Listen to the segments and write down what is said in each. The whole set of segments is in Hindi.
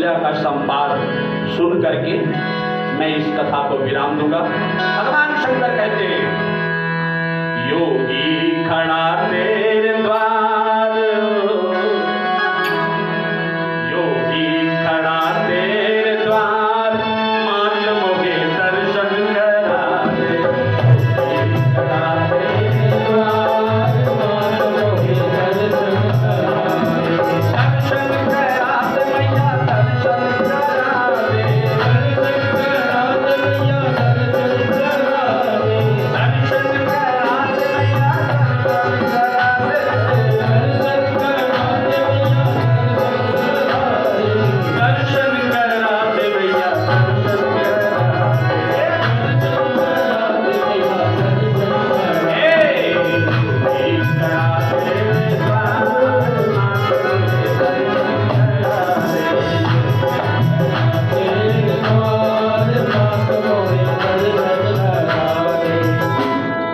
कौशल्या का संवाद सुन करके मैं इस कथा को विराम दूंगा। भगवान शंकर कहते हैं, योगी खड़ा तेरे द्वार, योगी खड़ा तेरे द्वार, मान मोगे दर्शन करा दे। योगी खड़ा तेरे द्वार, मान मोगे दर्शन करा दे। दर्शन करा दे मैया, दर्शन करा दे। दर्शन करा दे मैया, दर्शन करा दे। दर्शन करा दे मैया, दर्शन करा दे। दर्शन करा दे मैया, दर्शन करा दे मैया, दर्शन करा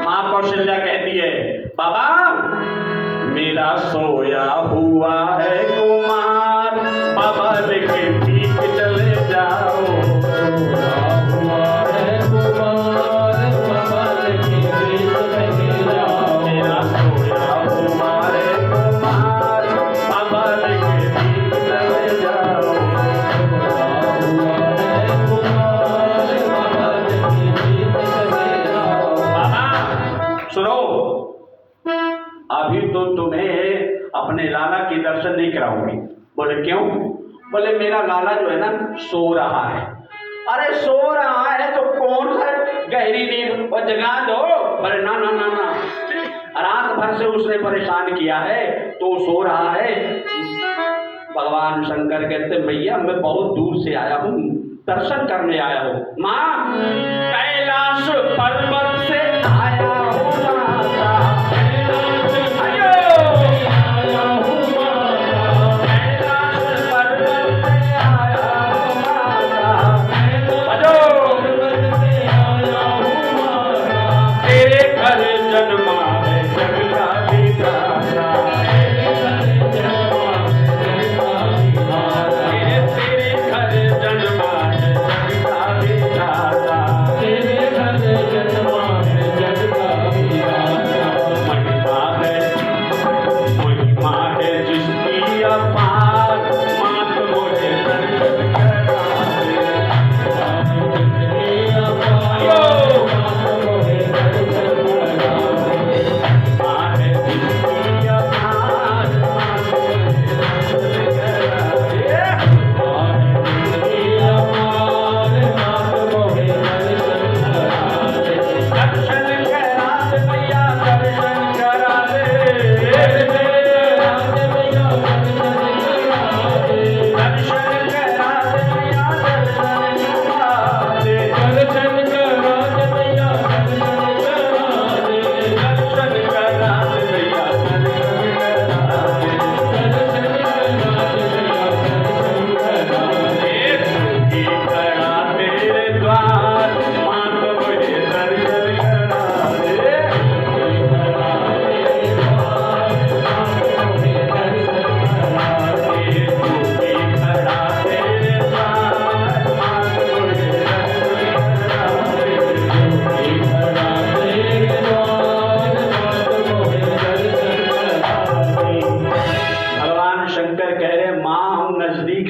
माँ कौशल्या कहती है, बाबा मेरा सोया हुआ है कुमार, बाबा लेके ठीक चले जाओ। सोया हुआ है कुमार, बाबा लेके ठीक चले जाओ। मेरा सोया हुआ है कुमार, बाबा लेके ठीक चले जाओ। सोया हुआ है कुमार, बाबा लेके ठीक चले जाओ। बाबा सुनो, अभी तो तुम्हें अपने लाला के दर्शन नहीं कराऊंगी। बोले क्यों? बोले मेरा लाला जो है ना सो रहा है। अरे सो रहा है तो कौन सा गहरी नींद और जगा दो। बोले ना ना ना ना, रात भर से उसने परेशान किया है तो सो रहा है। भगवान शंकर कहते, भैया मैं बहुत दूर से आया हूँ, दर्शन करने आया हूँ। माँ कैलाश पर्वत से आया हूँ माता,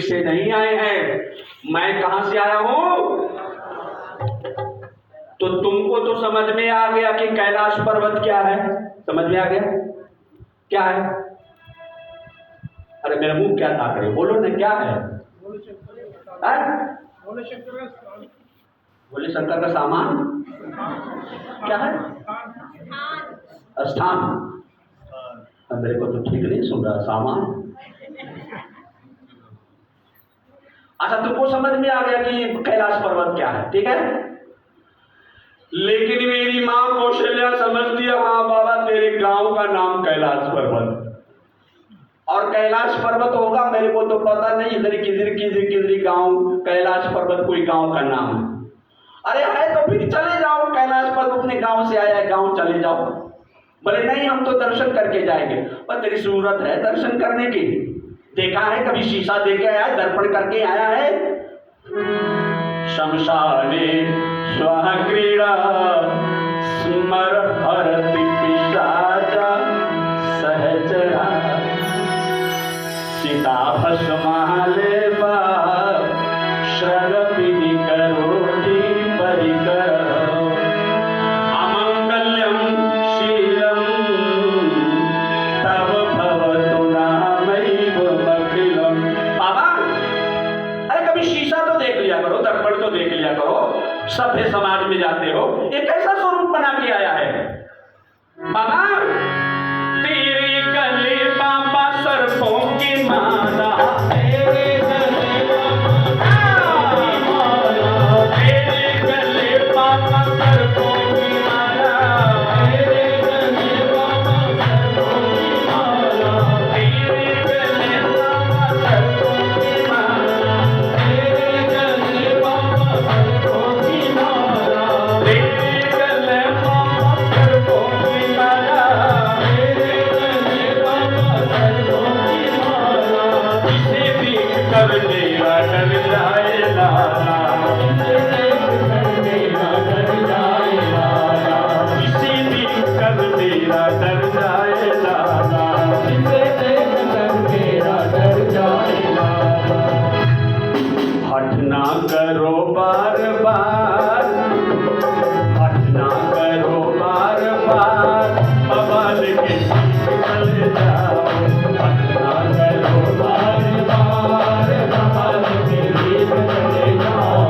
से नहीं आए हैं, मैं कहां से आया हूं। तो तुमको तो समझ में आ गया कि कैलाश पर्वत क्या है, समझ में आ गया क्या है। अरे मेरा मुंह क्या ताक रहे, बोलो ना क्या है। बोले शंकर का सामान क्या है, स्थान। मेरे को तो ठीक नहीं सुन रहा, सामान। अच्छा तुमको समझ में आ गया कि कैलाश पर्वत क्या है, ठीक है। लेकिन मेरी मां कौशल्या समझ दिया, हाँ बाबा तेरे गांव का नाम कैलाश पर्वत, और कैलाश पर्वत होगा मेरे को तो पता नहीं, इधर किधर गांव कैलाश पर्वत कोई गांव का नाम है। अरे है तो फिर चले जाओ, कैलाश पर्वत अपने गांव से आया है, गांव चले जाओ। बोले नहीं हम तो दर्शन करके जाएंगे। पर तेरी जरूरत है दर्शन करने की, देखा है कभी शीशा देके आया है, दर्पण करके आया है? शमशाने स्वः क्रीड़ा स्मर हरति पिशाचा सहचरा सीता भस्माले श्रगपि करोति परिकर अमंगल्यम शीलम तव भवतु नामैव अखिलम। बाबा, अरे कभी शीशा तो देख लिया करो, दर्पण तो देख लिया करो, सभ्य समाज में जाते हो, ये कैसा स्वरूप बना के आया है? बाबा, तेरे गले बाबा सर्पों की माला, तेरे गले बाबा सर्पों की माला, तेरे गले बाबा सर्पों की माला, तेरे गले बाबा सर्पों की माला, तेरे गले बाबा सर्पों की माला, तेरे गले बाबा सर्पों की माला, तेरे गले बाबा सर्पों की माला। इसे देख कर मेरा डर जाए लाला, इसे देख कर मेरा डर जाए लाला, इसे देख कर मेरा डर जाए लाला, इसे देख कर मेरा डर जाए लाला। हट ना करो बार बार, हट ना करो बार बार, बवाल के पीछे चले जाओ। हट ना करो बार बार, बवाल के पीछे चले जाओ।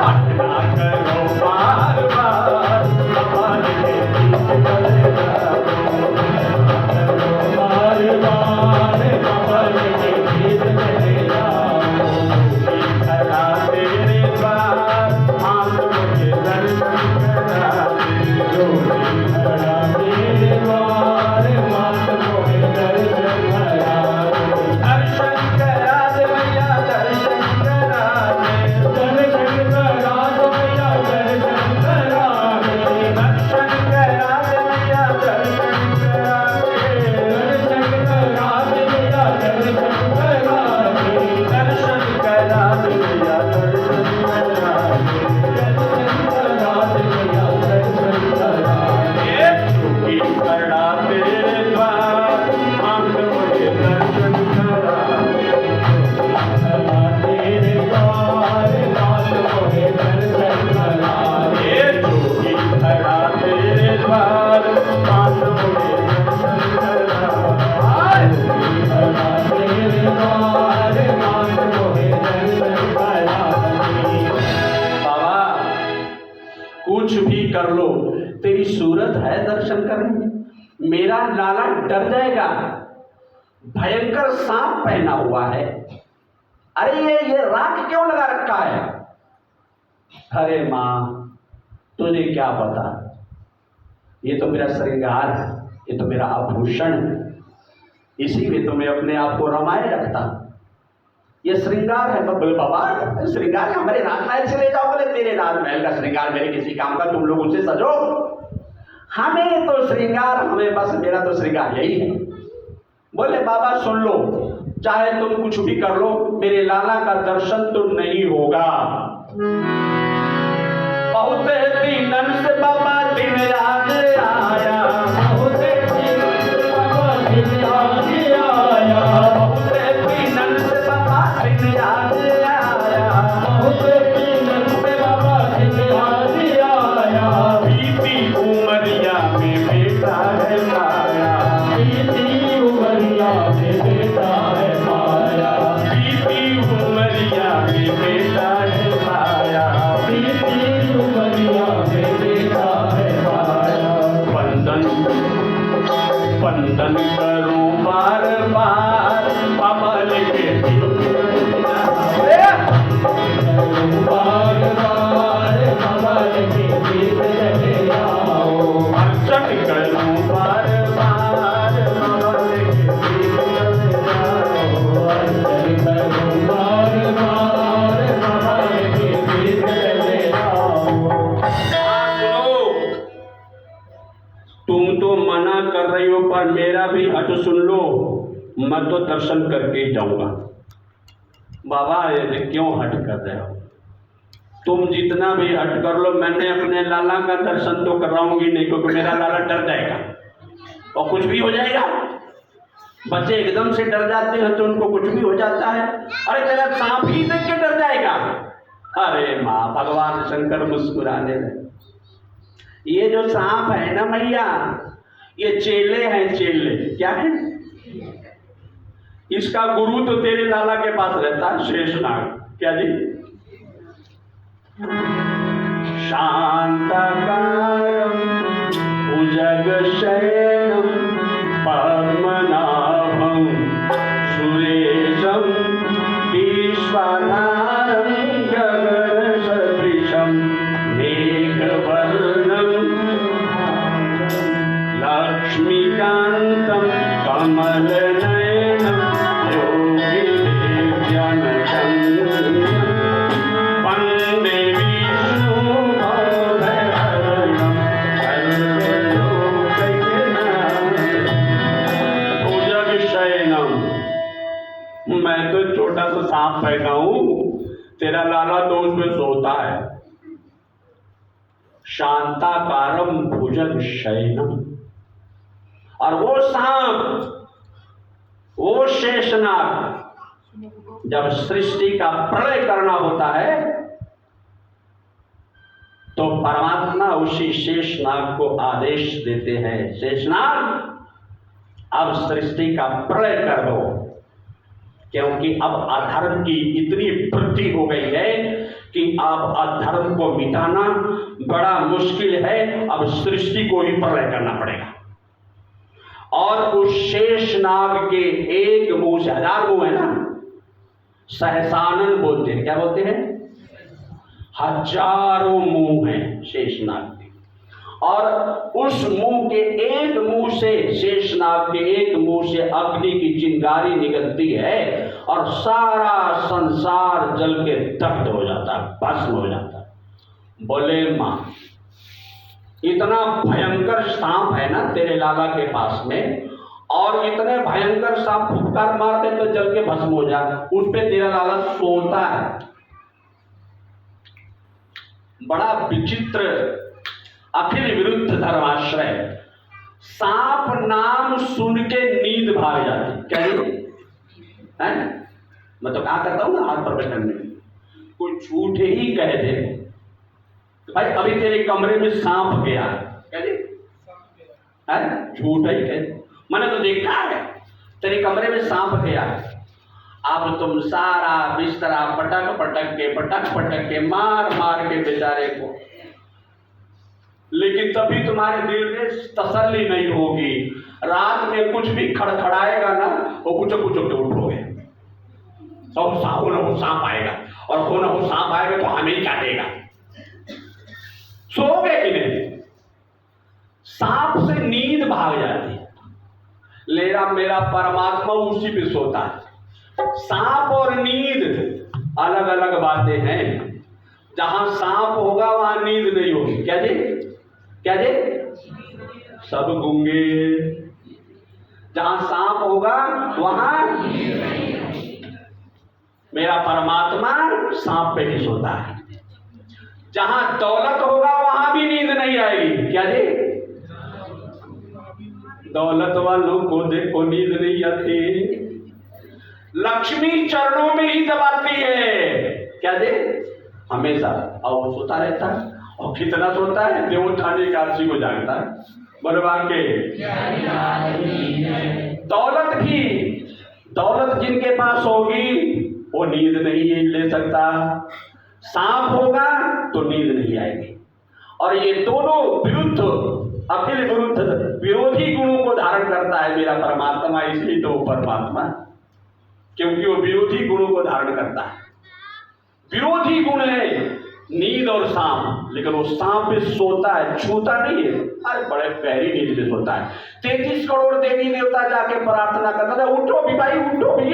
हट ना करो बार बार, बवाल के पीछे चले जाओ। बार बार, बवाल के पीछे चले जाओ। खड़ा तेरे द्वार, मांग मुझे दर्शन करा दे। खड़ा तेरे द्वार, मांग मुझे दर्शन करा दे। दर्शन करा दे भैया, दर्शन करा दे। दर्शन करा दे भैया, दर्शन करा दे। दर्शन करा दे भैया, दर्शन करा दे। दर्शन करा दे भैया, दर्शन करा दे। दर्शन करा दे भैया, दर्शन करा दे। दर्शन करा दे भैया, दर्शन करा दे। झुकी खड़ा तेरे द्वार, मांग मुझे दर्शन करा दे। खड़ा तेरे द्वार, मांग मुझे दर्शन करा दे। झुकी खड़ा तेरे द्वार, मांग मुझे दर्शन करा दे। खड़ा तेरे द्वार, मांग मुझे दर्शन करा दे। बाबा, कुछ भी कर लो, तेरी सूरत है दर्शन करने, मेरा लाला डर जाएगा। भयंकर सांप पहना हुआ है। अरे ये राख क्यों लगा रखा है? अरे माँ, तुझे क्या पता, ये तो मेरा श्रृंगार है, ये तो मेरा आभूषण है, इसी में तो मैं अपने आप को रमाए रखता। ये श्रृंगार है। तो बोले बाबा, श्रृंगार हमारे राजमहल से ले जाओ। बोले तेरे राजमहल का श्रृंगार मेरे किसी काम का, तुम लोग उसे सजो। हमें तो श्रृंगार, हमें बस, मेरा तो श्रृंगार यही है। बोले बाबा सुन लो, चाहे तुम कुछ भी कर लो, मेरे लाला का दर्शन तो नहीं होगा। बहुत दिनन से बाबा दिन याद आया, बहुत दिनन से बाबा दिन याद आया, बहुत दिनन से बाबा दिन याद आया, बहुत दिनन से बाबा दिन याद आया। बीती उमरिया में बेटा है माया, बीती उमरिया में बेटा है माया, बीती उमरिया में बेटा है माया, बीती उमरिया में बेटा है माया। वंदन वंदन करूं बार बार, बाबा लेके बार बार, बाबा लेके चले आओ। अर्चन करूं बार बार, बाबा लेके चले आओ। अर्चन करूं बार बार, बाबा लेके चले आओ। तुम तो मना कर रही हो, पर मेरा भी हट सुन लो। मैं तो दर्शन करके ही जाऊंगा। बाबा ये क्यों हट कर रहे हो? तुम जितना भी हट कर लो, मैंने अपने लाला का दर्शन तो कराऊंगी नहीं, क्योंकि मेरा लाला डर जाएगा और कुछ भी हो जाएगा। बच्चे एकदम से डर जाते हैं तो उनको कुछ भी हो जाता है। अरे तेरा सांप ही देख के डर जाएगा। अरे माँ, भगवान शंकर मुस्कुराने लगे। ये जो सांप है ना मैया, ये चेले हैं, चेले। क्या है? इसका गुरु तो तेरे लाला के पास रहता है, शेषनाग। क्या जी? शांताकारं भुजगशयनं पद्मनाभं सुरेशं विश्वनाथं गगनसदृशं मेघवर्णं लक्ष्मीकान्तं कमलनयनं योगिवेद्यनटं वन्दे मैं तो छोटा सा सांप पैदा हूं, तेरा लाला तो उसमें सोता है। शांताकारम भुजग शयनम। और वो सांप, वो शेषनाग, जब सृष्टि का प्रलय करना होता है तो परमात्मा उसी शेषनाग को आदेश देते हैं, शेषनाग अब सृष्टि का प्रलय कर दो, क्योंकि अब अधर्म की इतनी वृद्धि हो गई है कि अब अधर्म को मिटाना बड़ा मुश्किल है। अब सृष्टि को ही प्रलय करना पड़ेगा। और उस शेषनाग के एक मुंह से, 1000 मुंह है ना, सहसानन बोलते हैं। क्या बोलते हैं? हजारों मुंह हैं शेषनाग के। और उस मुंह के एक मुंह से, शेषनाग के एक मुंह से अग्नि की चिंगारी निकलती है और सारा संसार जल के दग्ध हो जाता है, भस्म हो जाता है। बोले मां, इतना भयंकर सांप है ना तेरे लाला के पास में, और इतने भयंकर सांप फुफकार मारते तो जल के भस्म हो जाए, उस पे तेरा लाला सोता है। बड़ा विचित्र, अखिल विरुद्ध धर्माश्रय। सांप नाम सुन के नींद भाग जाती। क्या है? मैं तो कहा करता हूं ना हाथ प्रकटन में, कोई झूठ ही कह दे भाई अभी तेरे कमरे में सांप गया, क्या जी? झूठ ही कह। मैंने तो देखा है तेरे कमरे में सांप गया, अब तुम सारा बिस्तरा पटक पटक के मार के बेचारे को, लेकिन तभी तुम्हारे दिल में तसल्ली नहीं होगी। रात में कुछ भी खड़खड़ाएगा ना, वो कुछ के उठोगे, सब सांप आएगा, और हो ना हो सांप आएगा तो हमें ही काटेगा। सोओगे कि नहीं? सांप से नींद भाग जाती है। मेरा परमात्मा उसी पे सोता है। सांप और नींद अलग अलग बातें हैं। जहां सांप होगा वहां नींद नहीं होगी। क्या जी? क्या जी? सब गूंगे। जहां सांप होगा वहां मेरा परमात्मा सांप पे ही सोता है। जहां दौलत होगा वहां भी नींद नहीं आएगी। क्या जी? दौलत वालों को देखो नींद नहीं आती, लक्ष्मी चरणों में ही दबाती है। क्या जी? हमेशा। और वो सोता रहता है, और कितना सोता है? देवोत्थानी एकादशी को जागता है। बरबाद के दौलत जिनके पास होगी वो नींद नहीं ले सकता। सांप होगा तो नींद नहीं आएगी। और ये दोनों विरुद्ध, अखिल विरुद्ध विरोधी गुणों को धारण करता है मेरा परमात्मा। इसलिए तो परमात्मा, क्योंकि वो विरोधी गुणों को धारण करता है। विरोधी गुण है नींद और सांप, लेकिन वो सांप पे सोता है, छूता नहीं है। अरे बड़े गहरी नींद में सोता है। 33 करोड़ देवी देवता जाके प्रार्थना करता था, उठो भी भाई, उठो भी।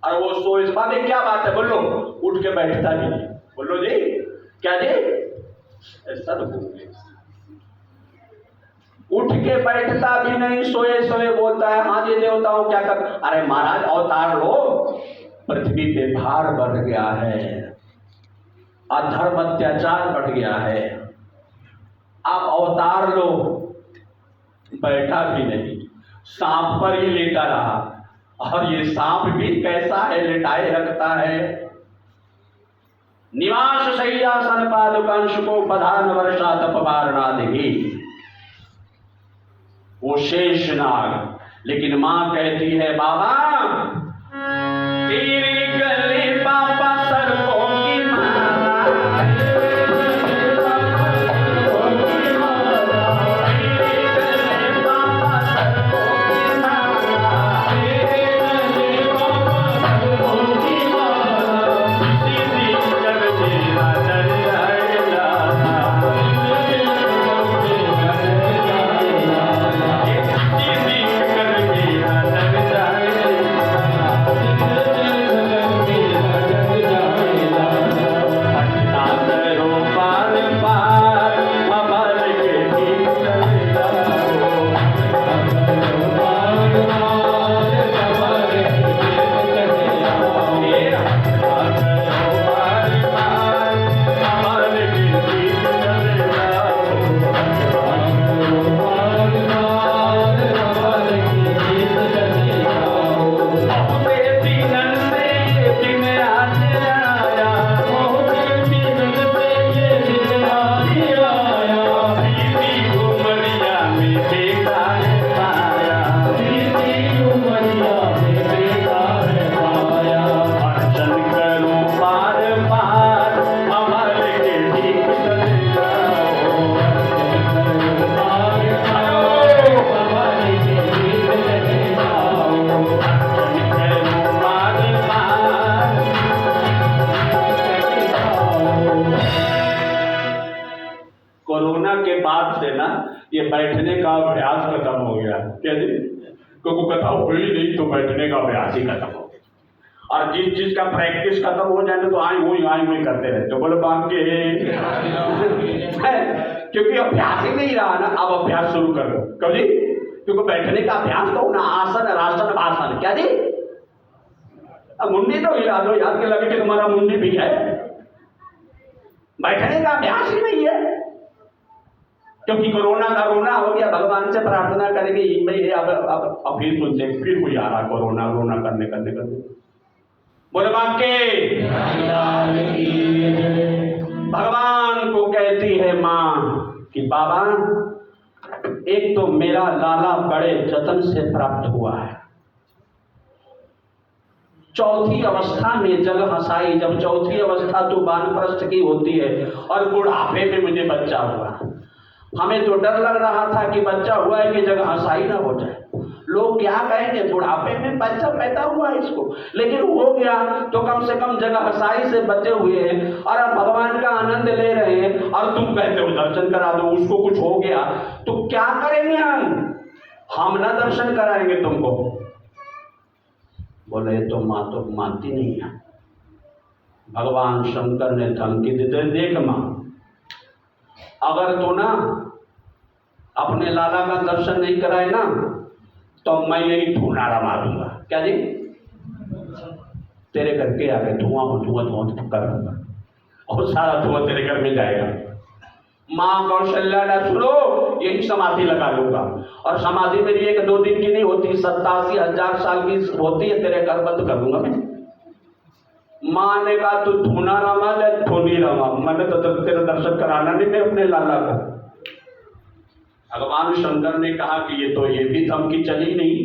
और वो सो, इस बात में क्या बात है? बोलो। उठ के बैठता भी नहीं। बोलो जी, क्या जी? ऐसा तो उठ के बैठता भी नहीं, सोए सोए बोलता है हाँ जी देवताओं क्या कर। अरे महाराज अवतार लो, पृथ्वी पे भार बढ़ गया है, अधर्म अत्याचार बढ़ गया है, आप अवतार लो। बैठा भी नहीं, सांप पर ही लेटा रहा, और ये सांप भी कैसा है, लेटाए रखता है। निवास शय्यासन पादुकांश को प्रधान वर्षा तपवारणादि, वो शेषनाग। लेकिन मां कहती है बाबा तेरे गले बाबा सर्पों की माला, ये बैठने का अभ्यास खत्म हो गया। क्या जी, क्योंकि कथा हुई नहीं तो बैठने का अभ्यास ही खत्म हो गया। और जिस चीज का प्रैक्टिस खत्म हो जाए तो आई हुई करते रहे तो बोले बात के क्योंकि अभ्यास ही नहीं रहा ना। अब अभ्यास शुरू कर दो कब जी, क्योंकि बैठने का अभ्यास तो ना, आसन रासन भाषण। क्या जी, अब मुंडी तो हिला दो, याद के लगे कि तुम्हारा मुंडी भी है। बैठने का अभ्यास ही नहीं है, क्योंकि कोरोना का रोना हो गया। भगवान से प्रार्थना करेंगे भाई अब फिर सुनते फिर कोई आ रहा कोरोना रोना करने बोले बाप के भगवान को कहती है मां कि बाबा एक तो मेरा लाला बड़े जतन से प्राप्त हुआ है, चौथी अवस्था में जग हंसाई। जब चौथी अवस्था तो वानप्रस्थ की होती है और बुढ़ापे में मुझे बच्चा हुआ। हमें तो डर लग रहा था कि बच्चा हुआ है कि जगह हंसाई ना हो जाए, लोग क्या कहेंगे बुढ़ापे में बच्चा पैदा हुआ है इसको। लेकिन हो गया तो कम से कम जगह हंसाई से बचे हुए हैं और अब भगवान का आनंद ले रहे हैं। और तुम कहते हो दर्शन करा दो, उसको कुछ हो गया तो क्या करेंगे हम ना दर्शन कराएंगे तुमको। बोले तो माँ तो मानती नहीं है। भगवान शंकर ने धमकी दे दे, देख माँ अगर तो ना अपने लाला का दर्शन नहीं कराए ना तो मैं यही धुनारा मारूंगा। क्या जी, तेरे घर के आगे धुआं कर दूंगा और सारा धुआं तेरे घर में जाएगा। माँ कौशल्या ने सुनो यही समाधि लगा लूंगा। और समाधि मेरी 1-2 दिन की नहीं होती, 87,000 साल की होती है। तेरे घर बंद कर दूंगा मैं। माँ ने कहा तू धुना रमा या धोनी रमा, मैंने तो तेरा दर्शन कराना नहीं मैं अपने लाला का। भगवान शंकर ने कहा कि ये भी धमकी चली नहीं।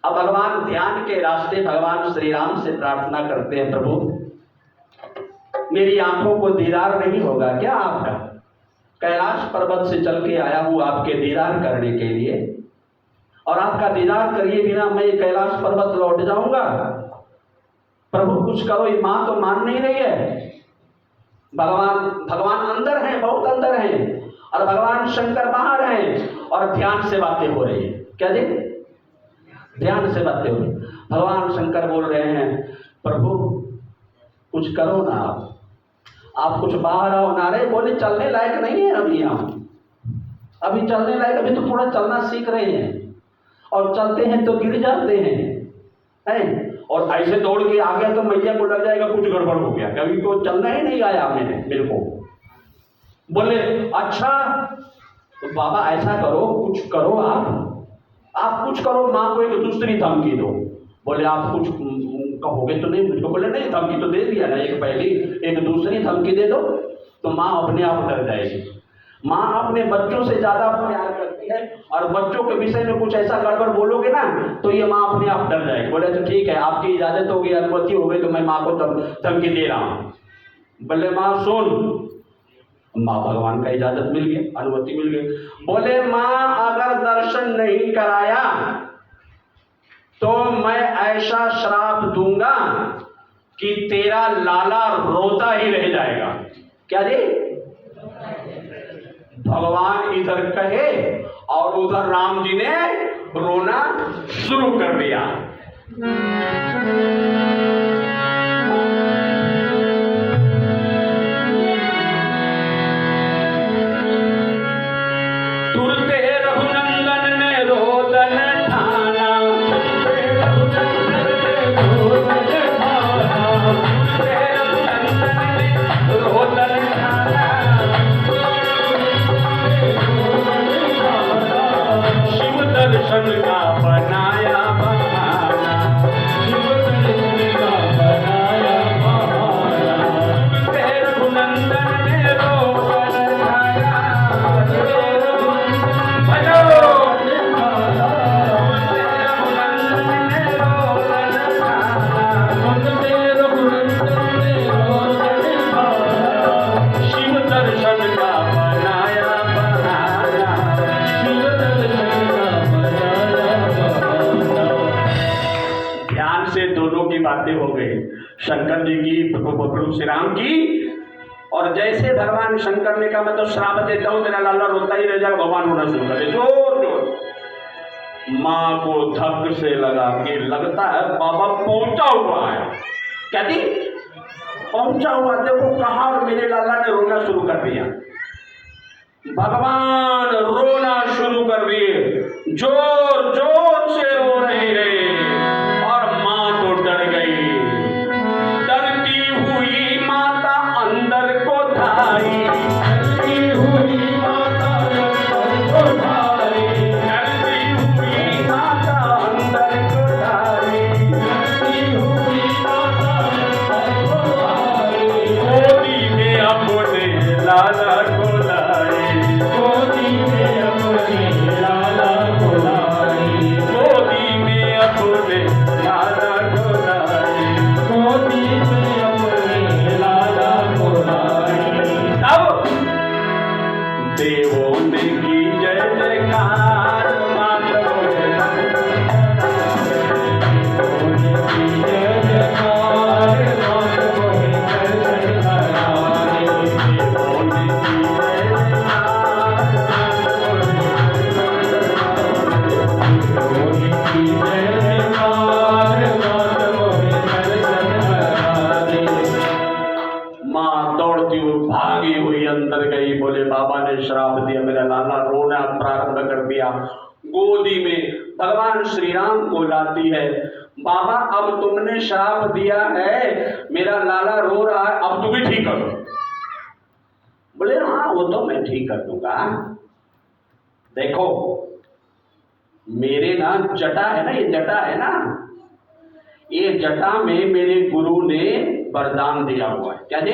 अब भगवान ध्यान के रास्ते भगवान श्री राम से प्रार्थना करते हैं, प्रभु मेरी आंखों को दीदार नहीं होगा क्या आपका? कैलाश पर्वत से चल के आया हूं आपके दीदार करने के लिए, और आपका दीदार करिए बिना मैं कैलाश पर्वत लौट जाऊंगा। प्रभु कुछ करो। ये मां तो मान नहीं रही है। भगवान अंदर हैं, बहुत अंदर हैं, और भगवान शंकर बाहर हैं, और ध्यान से बातें हो रही है। क्या जी, ध्यान से बातें हो रही। भगवान शंकर बोल रहे हैं प्रभु कुछ करो ना, आप कुछ बाहर आओ। नारे बोले चलने लायक नहीं है अभी यहाँ, अभी चलने लायक, अभी तो थोड़ा चलना सीख रहे हैं, और चलते हैं तो गिर जाते हैं। और ऐसे दौड़ के आ गया तो मैया को लग जाएगा कुछ गड़बड़ हो गया, कभी तो चलना ही नहीं आया मेरे को। बोले अच्छा तो बाबा ऐसा करो, कुछ करो, आप कुछ करो, माँ को एक दूसरी धमकी दो। बोले आप कुछ कहोगे तो नहीं मुझको? बोले नहीं, धमकी तो दे दिया ना, एक पहली, एक दूसरी धमकी दे दो तो माँ अपने आप डर जाएगी। माँ अपने बच्चों से ज्यादा प्यार करती है, और बच्चों के विषय में कुछ ऐसा गड़बड़ बोलोगे ना तो ये माँ अपने आप डर जाएगी। बोले तो ठीक है, आपकी इजाजत होगी, अनुमति हो गई तो मैं माँ को धमकी दे रहा हूँ। बोले माँ सुन, माँ भगवान का इजाजत मिल गया, अनुमति मिल गई। बोले माँ अगर दर्शन नहीं कराया तो मैं ऐसा श्राप दूंगा कि तेरा लाला रोता ही रह जाएगा। क्या जी? भगवान इधर कहे और उधर राम जी ने रोना शुरू कर दिया। तुरते रघुनंदन ने रोदन ठाना, दर्शन का बनाया बहाना, शिव दर्शन का बनाया बहाना, रघुनंदन ने रोदन ठाना, शिव दर्शन का बनाया बहाना, शिव दर्शन से दोनों की बातें हो गई, शंकर जी की, प्रभु श्री राम की। और जैसे भगवान शंकर ने कहा मैं तो श्राप देता हूं तेरा लाला रोता ही रह जाएगा, भगवान रोना शुरू करे जोर जोर। माँ को धक से लगा के लगता है बाबा पहुंचा हुआ है। क्या जी? पहुंचा हुआ, देखो कहा, और मेरे लाला ने रोना शुरू कर दिया। भगवान रोना शुरू कर दिए, जोर जोर से रो रहे हैं। डर गई, डरती हुई माता अंदर को धाई, डरती हुई माता अंदर को धाई, डरती हुई माता अंदर को धाई, डरती हुई माता अंदर को धाई। गोदी में अपने लाला को लाई, गोदी में अपने लाला को लाई, गोदी में अपने लाला देवों ने की जय जयकार, माधव की जय जयकार, माधव दर्शन कराए, देवों ने की जय जयकार, देवों ने की जय जयकार, माधव दर्शन कराए। माँ दौड़ती हुई भागी हुई अंदर गई। बोले बाबा ने श्राप दिया, मेरा लाला रोना प्रारंभ कर दिया। गोदी में भगवान श्री राम को लाती है। बाबा अब तुमने श्राप दिया है, मेरा लाला रो रहा है, अब तुम ही ठीक करो। बोले हाँ वो तो मैं ठीक कर दूंगा। देखो मेरे ना जटा है ना, ये जटा है ना, ये जटा में मेरे गुरु ने वरदान दिया हुआ है। क्या जी?